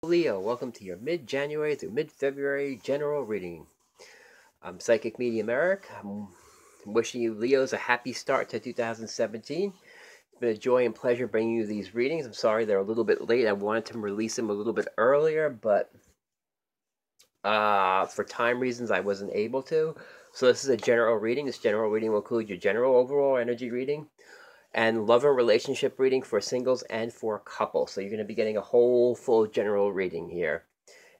Leo, welcome to your mid-January through mid-February general reading. I'm Psychic Medium Eric. I'm wishing you Leos a happy start to 2017. It's been a joy and pleasure bringing you these readings. I'm sorry they're a little bit late. I wanted to release them a little bit earlier, but for time reasons I wasn't able to. So this is a general reading. This general reading will include your general overall energy reading and love and relationship reading for singles and for couples. So you're going to be getting a whole full general reading here.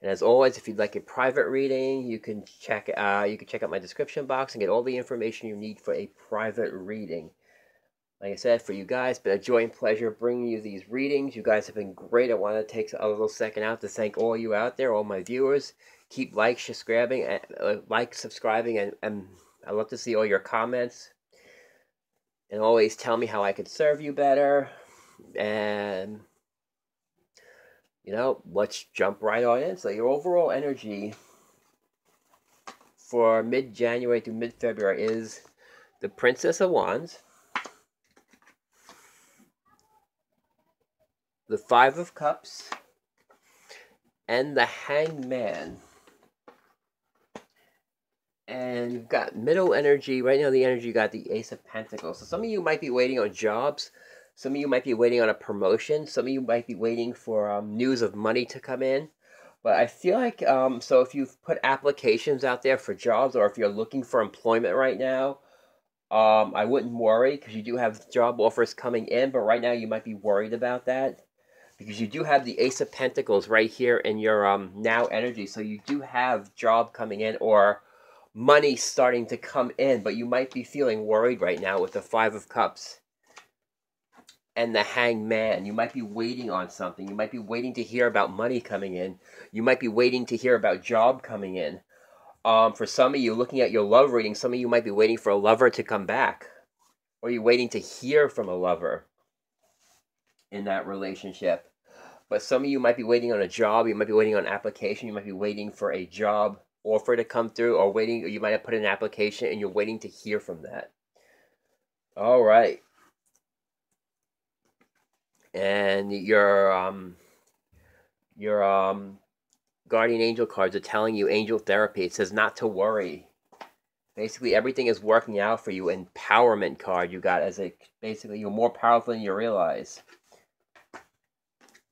And as always, if you'd like a private reading, you can check out my description box and get all the information you need for a private reading. Like I said, for you guys, it's been a joy and pleasure bringing you these readings. You guys have been great. I want to take a little second out to thank all you out there, all my viewers. Keep subscribing, and I love to see all your comments. And always tell me how I could serve you better. And let's jump right on in. So your overall energy for mid-January to mid-February is the Princess of Wands, the Five of Cups, and the Hanged Man. And you've got middle energy. Right now the energy, you got the Ace of Pentacles. So some of you might be waiting on jobs. Some of you might be waiting on a promotion. Some of you might be waiting for news of money to come in. But I feel like, so if you've put applications out there for jobs, or if you're looking for employment right now, I wouldn't worry, because you do have job offers coming in. But right now you might be worried about that, because you do have the Ace of Pentacles right here in your now energy. So you do have job coming in, or money starting to come in. But you might be feeling worried right now with the Five of Cups and the Hanged Man. You might be waiting on something. You might be waiting to hear about money coming in. You might be waiting to hear about job coming in. For some of you, looking at your love reading, some of you might be waiting for a lover to come back. Or you're waiting to hear from a lover in that relationship. But some of you might be waiting on a job. You might be waiting on an application. You might be waiting for a job offer to come through. Or you might have put in an application and you're waiting to hear from that. All right. And your guardian angel cards are telling you angel therapy. It says not to worry. Basically, everything is working out for you. Empowerment card you got as basically you're more powerful than you realize.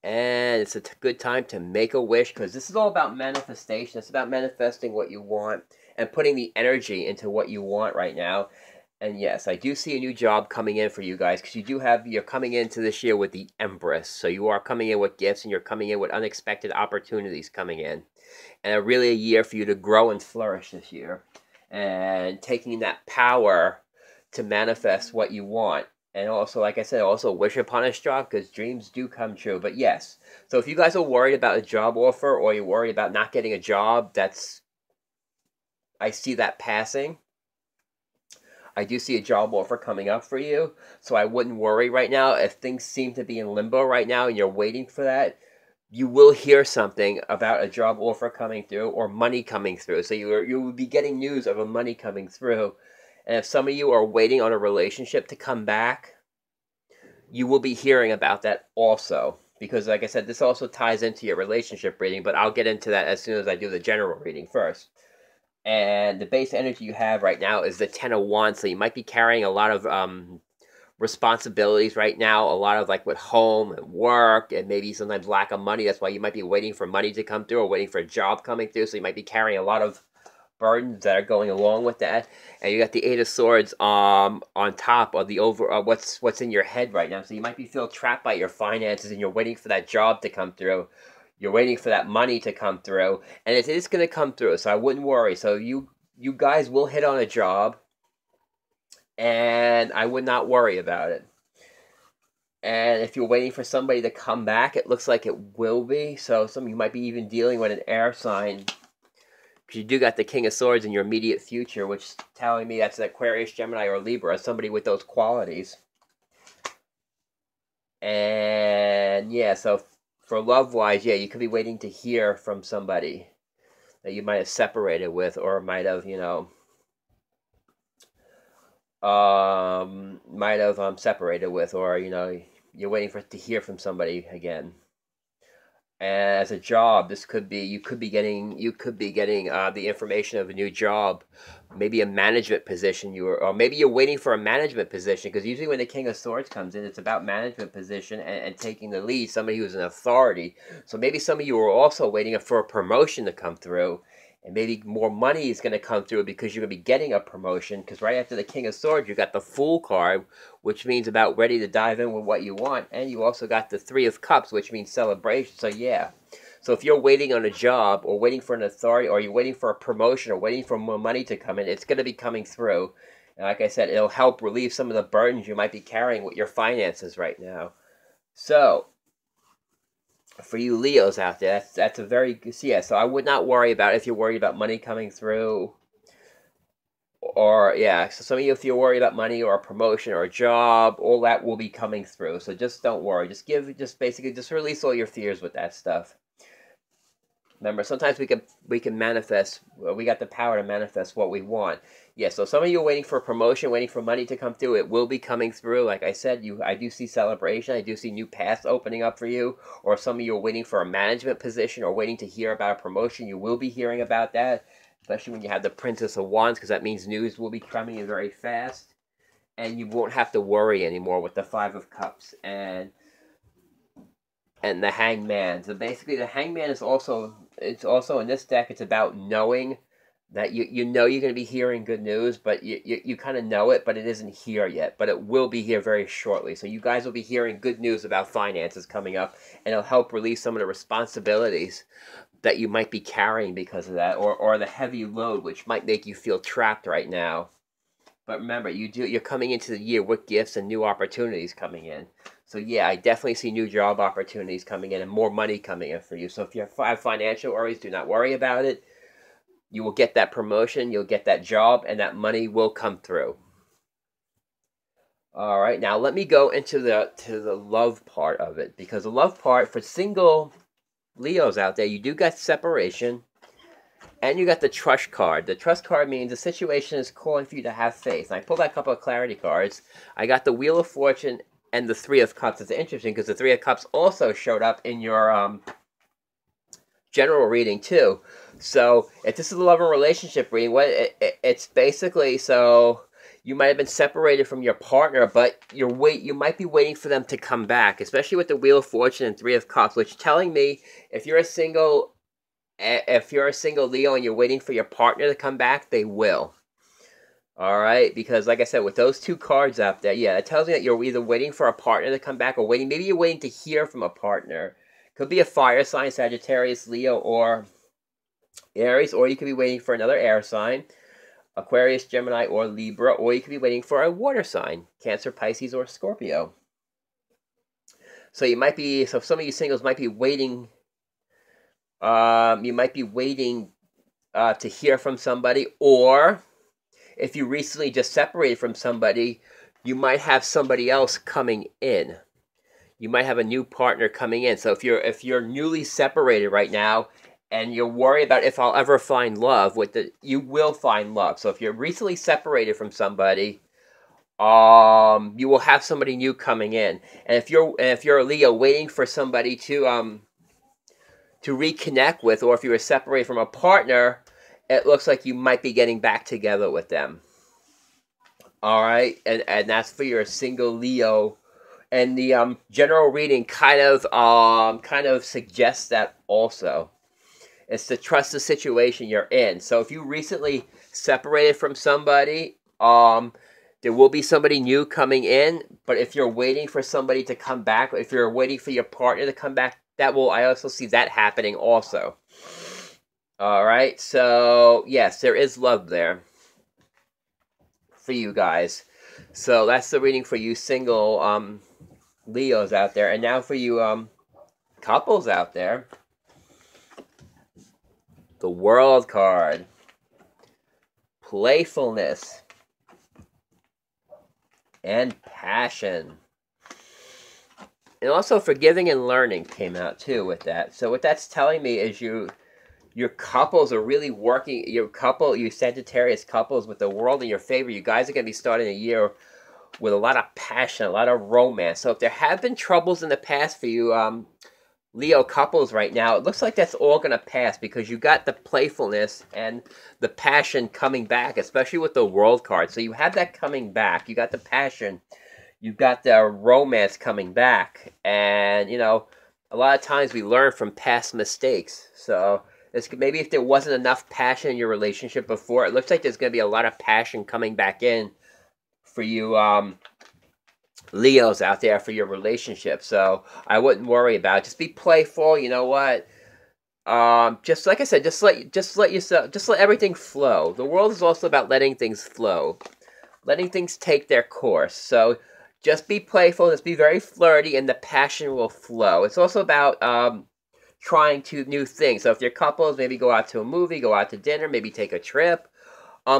And it's a good time to make a wish, because this is all about manifestation. It's about manifesting what you want and putting the energy into what you want right now. And yes, I do see a new job coming in for you guys, because you're coming into this year with the Empress. So you are coming in with gifts, and you're coming in with unexpected opportunities coming in. And really a year for you to grow and flourish this year. And taking that power to manifest what you want. And also, like I said, also wish upon a star, because dreams do come true. But yes, so if you guys are worried about a job offer, or you're worried about not getting a job, I see that passing. I do see a job offer coming up for you, so I wouldn't worry right now. If things seem to be in limbo right now and you're waiting for that, you will hear something about a job offer coming through or money coming through. So you will be getting news of a money coming through. And if some of you are waiting on a relationship to come back, you will be hearing about that also. Because like I said, this also ties into your relationship reading, but I'll get into that as soon as I do the general reading first. And the base energy you have right now is the Ten of Wands, so you might be carrying a lot of responsibilities right now, a lot of like with home and work, and maybe sometimes lack of money. That's why you might be waiting for money to come through, or waiting for a job coming through, so you might be carrying a lot of burdens that are going along with that. And you got the Eight of Swords on top of the what's in your head right now, so you might be feel trapped by your finances, and you're waiting for that job to come through. You're waiting for that money to come through, and it is going to come through, so I wouldn't worry. So you guys will hit on a job, and I would not worry about it. And if you're waiting for somebody to come back, it looks like it will be. So some of you might be even dealing with an air sign, because you do got the King of Swords in your immediate future, which is telling me that's an Aquarius, Gemini, or Libra, somebody with those qualities. And yeah, so for love-wise, yeah, you could be waiting to hear from somebody that you might have separated with, or might have, separated with, or, you're waiting to hear from somebody again. as a job, this could be you could be getting the information of a new job, maybe a management position. Or maybe you're waiting for a management position, because usually when the King of Swords comes in, it's about management position and taking the lead, somebody who's an authority. So maybe some of you are also waiting for a promotion to come through, and maybe more money is going to come through because you're going to be getting a promotion. Because right after the King of Swords, you got the Fool card, which means about ready to dive in with what you want. And you also got the Three of Cups, which means celebration. So yeah. So if you're waiting on a job, or waiting for an authority, or you're waiting for a promotion, or waiting for more money to come in, it's going to be coming through. And like I said, it'll help relieve some of the burdens you might be carrying with your finances right now. So for you Leos out there, that's a very good, yeah. So I would not worry about if you're worried about money coming through, or yeah. So some of you, if you're worried about money or a promotion or a job, all that will be coming through. So just don't worry. Just basically just release all your fears with that stuff. Remember, sometimes we can manifest. We got the power to manifest what we want. Yeah. So some of you are waiting for a promotion, waiting for money to come through. It will be coming through. Like I said, I do see celebration. I do see new paths opening up for you. Or some of you are waiting for a management position, or waiting to hear about a promotion. You will be hearing about that, especially when you have the Princess of Wands, because that means news will be coming in very fast, and you won't have to worry anymore with the Five of Cups and the Hangman. So basically, the Hangman is also, it's also in this deck, it's about knowing that you know you're going to be hearing good news, but you kind of know it, but it isn't here yet. But it will be here very shortly. So you guys will be hearing good news about finances coming up, and it'll help release some of the responsibilities that you might be carrying because of that, or the heavy load, which might make you feel trapped right now. But remember, you're coming into the year with gifts and new opportunities coming in. So yeah, I definitely see new job opportunities coming in and more money coming in for you. So if you have financial worries, do not worry about it. You will get that promotion, you'll get that job, and that money will come through. All right, now let me go into the love part of it, because the love part for single Leos out there, you do got separation. And you got the trust card. The trust card means the situation is calling for you to have faith. And I pulled out a couple of clarity cards. I got the Wheel of Fortune and the Three of Cups. It's interesting because the Three of Cups also showed up in your general reading too. So if this is a love and relationship reading, it's basically, so you might have been separated from your partner, but you might be waiting for them to come back, especially with the Wheel of Fortune and Three of Cups, which telling me if you're a single Leo and you're waiting for your partner to come back, they will. All right, because like I said, with those two cards out there, yeah, it tells me that you're either waiting for a partner to come back, or maybe you're waiting to hear from a partner. Could be a fire sign, Sagittarius, Leo, or Aries, or you could be waiting for another air sign, Aquarius, Gemini, or Libra, or you could be waiting for a water sign, Cancer, Pisces, or Scorpio. So some of you singles might be waiting. You might be waiting to hear from somebody, or if you recently just separated from somebody, you might have somebody else coming in. You might have a new partner coming in. So if you're newly separated right now, and you're worried about if I'll ever find love, you will find love. So if you're recently separated from somebody, you will have somebody new coming in. And if you're a Leo waiting for somebody to reconnect with, or if you were separated from a partner, it looks like you might be getting back together with them. All right, and that's for your single Leo. And the general reading kind of suggests that also. It's to trust the situation you're in. So if you recently separated from somebody, there will be somebody new coming in. But if you're waiting for somebody to come back, if you're waiting for your partner to come back, I also see that happening also. All right, so yes, there is love there for you guys. So that's the reading for you single Leos out there. And now for you couples out there, the World card. Playfulness and passion. And also forgiving and learning came out too with that. So what that's telling me is your couples are really working, you Sagittarius couples with the world in your favor. You guys are going to be starting a year with a lot of passion, a lot of romance. So if there have been troubles in the past for you Leo couples right now, it looks like that's all going to pass because you got the playfulness and the passion coming back, especially with the World card. So you have that coming back. You got the passion. You've got the romance coming back. And, you know, a lot of times we learn from past mistakes. So maybe if there wasn't enough passion in your relationship before, it looks like there's going to be a lot of passion coming back in for you Leos out there for your relationship. So I wouldn't worry about it. Just be playful. You know what? Just like I said, just let everything flow. The world is also about letting things flow, letting things take their course. So just be playful. Just be very flirty, and the passion will flow. It's also about trying new things. So if you're couples, maybe go out to a movie, go out to dinner, maybe take a trip.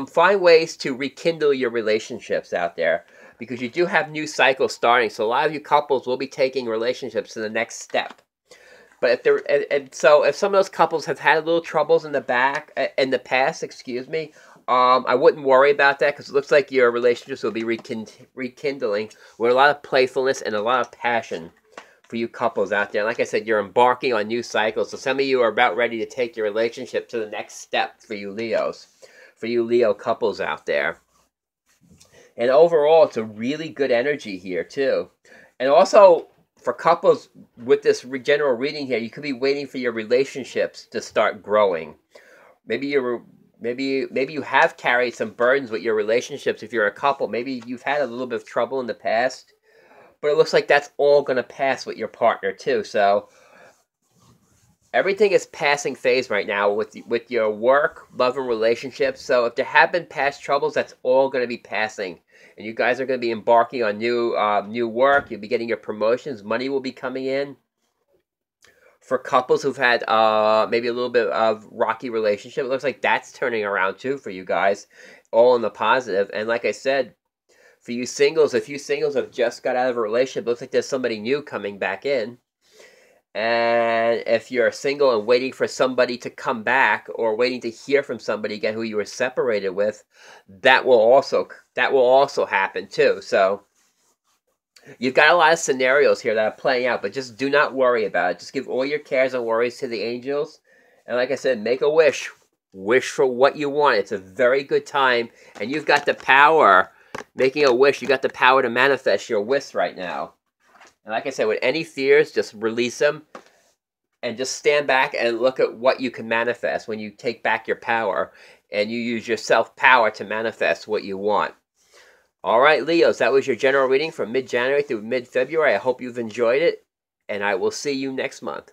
Find ways to rekindle your relationships out there because you do have new cycles starting. So a lot of you couples will be taking relationships to the next step. But if some of those couples have had a little troubles in the past, excuse me, I wouldn't worry about that because it looks like your relationships will be rekindling with a lot of playfulness and a lot of passion for you couples out there. And like I said, you're embarking on new cycles. So some of you are about ready to take your relationship to the next step for you Leos, for you Leo couples out there. And overall, it's a really good energy here too. And also, for couples with this general reading here, you could be waiting for your relationships to start growing. Maybe you have carried some burdens with your relationships if you're a couple. Maybe you've had a little bit of trouble in the past, but it looks like that's all going to pass with your partner too. So everything is passing phase right now with your work, love, and relationships. So if there have been past troubles, that's all going to be passing. And you guys are going to be embarking on new work. You'll be getting your promotions. Money will be coming in. For couples who've had maybe a little bit of rocky relationship, it looks like that's turning around too for you guys, all in the positive. And like I said, for you singles, if you singles have just got out of a relationship, it looks like there's somebody new coming back in. And if you're single and waiting for somebody to come back or waiting to hear from somebody again who you were separated with, that will also happen too. So you've got a lot of scenarios here that are playing out, but just do not worry about it. Just give all your cares and worries to the angels. And like I said, make a wish. Wish for what you want. It's a very good time. And you've got the power, making a wish, you got the power to manifest your wish right now. And like I said, with any fears, just release them and just stand back and look at what you can manifest when you take back your power and you use your self-power to manifest what you want. All right, Leos, that was your general reading from mid-January through mid-February. I hope you've enjoyed it, and I will see you next month.